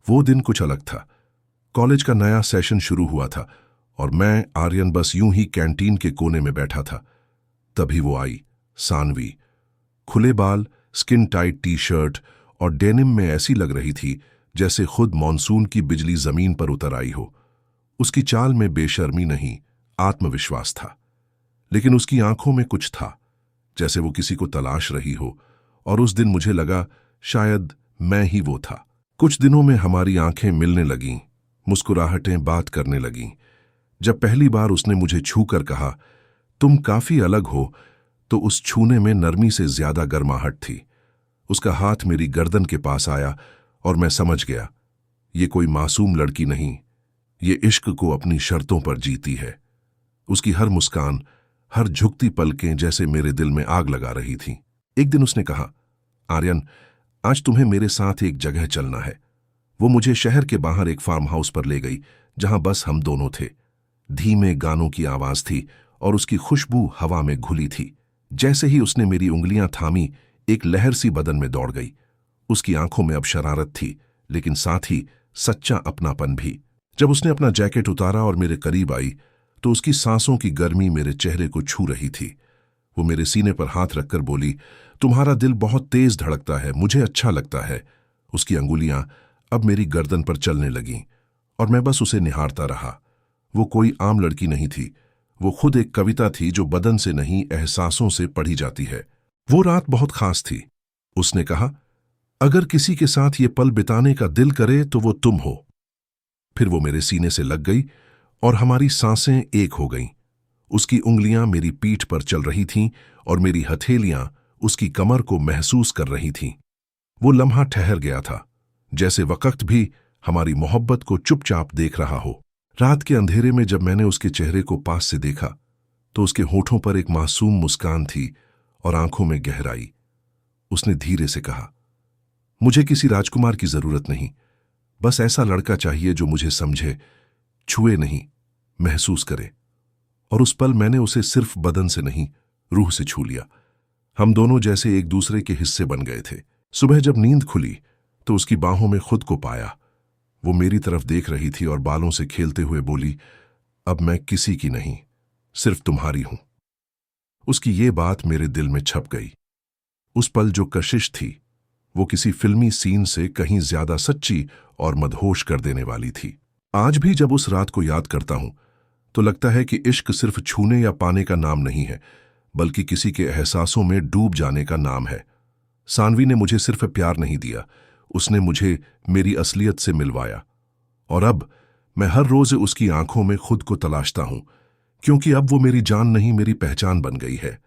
वो दिन कुछ अलग था। कॉलेज का नया सेशन शुरू हुआ था और मैं आर्यन बस यूं ही कैंटीन के कोने में बैठा था। तभी वो आई, सानवी। खुले बाल, स्किन टाइट टी शर्ट और डेनिम में ऐसी लग रही थी जैसे खुद मॉनसून की बिजली जमीन पर उतर आई हो। उसकी चाल में बेशर्मी नहीं, आत्मविश्वास था। लेकिन उसकी आंखों में कुछ था, जैसे वो किसी को तलाश रही हो। और उस दिन मुझे लगा शायद मैं ही वो था। कुछ दिनों में हमारी आंखें मिलने लगीं, मुस्कुराहटें बात करने लगीं। जब पहली बार उसने मुझे छूकर कहा, तुम काफी अलग हो, तो उस छूने में नरमी से ज्यादा गर्माहट थी। उसका हाथ मेरी गर्दन के पास आया और मैं समझ गया, ये कोई मासूम लड़की नहीं, ये इश्क को अपनी शर्तों पर जीती है। उसकी हर मुस्कान, हर झुकती पलकें जैसे मेरे दिल में आग लगा रही थीं। एक दिन उसने कहा, आर्यन, आज तुम्हें मेरे साथ एक जगह चलना है। वो मुझे शहर के बाहर एक फार्म हाउस पर ले गई, जहां बस हम दोनों थे। धीमे गानों की आवाज थी और उसकी खुशबू हवा में घुली थी। जैसे ही उसने मेरी उंगलियां थामी, एक लहर सी बदन में दौड़ गई। उसकी आंखों में अब शरारत थी, लेकिन साथ ही सच्चा अपनापन भी। जब उसने अपना जैकेट उतारा और मेरे करीब आई, तो उसकी सांसों की गर्मी मेरे चेहरे को छू रही थी। वो मेरे सीने पर हाथ रखकर बोली, तुम्हारा दिल बहुत तेज धड़कता है, मुझे अच्छा लगता है। उसकी अंगुलियां अब मेरी गर्दन पर चलने लगीं और मैं बस उसे निहारता रहा। वो कोई आम लड़की नहीं थी, वो खुद एक कविता थी जो बदन से नहीं, एहसासों से पढ़ी जाती है। वो रात बहुत खास थी। उसने कहा, अगर किसी के साथ ये पल बिताने का दिल करे तो वो तुम हो। फिर वो मेरे सीने से लग गई और हमारी सांसें एक हो गईं। उसकी उंगलियां मेरी पीठ पर चल रही थीं और मेरी हथेलियां उसकी कमर को महसूस कर रही थीं। वो लम्हा ठहर गया था, जैसे वक्त भी हमारी मोहब्बत को चुपचाप देख रहा हो। रात के अंधेरे में जब मैंने उसके चेहरे को पास से देखा, तो उसके होठों पर एक मासूम मुस्कान थी और आंखों में गहराई। उसने धीरे से कहा, मुझे किसी राजकुमार की जरूरत नहीं, बस ऐसा लड़का चाहिए जो मुझे समझे, छुए नहीं, महसूस करे। और उस पल मैंने उसे सिर्फ बदन से नहीं, रूह से छू लिया। हम दोनों जैसे एक दूसरे के हिस्से बन गए थे। सुबह जब नींद खुली तो उसकी बाहों में खुद को पाया। वो मेरी तरफ देख रही थी और बालों से खेलते हुए बोली, अब मैं किसी की नहीं, सिर्फ तुम्हारी हूं। उसकी ये बात मेरे दिल में छप गई। उस पल जो कशिश थी, वो किसी फिल्मी सीन से कहीं ज्यादा सच्ची और मदहोश कर देने वाली थी। आज भी जब उस रात को याद करता हूं, तो लगता है कि इश्क सिर्फ छूने या पाने का नाम नहीं है, बल्कि किसी के एहसासों में डूब जाने का नाम है। सानवी ने मुझे सिर्फ प्यार नहीं दिया, उसने मुझे मेरी असलियत से मिलवाया। और अब मैं हर रोज उसकी आंखों में खुद को तलाशता हूं, क्योंकि अब वो मेरी जान नहीं, मेरी पहचान बन गई है।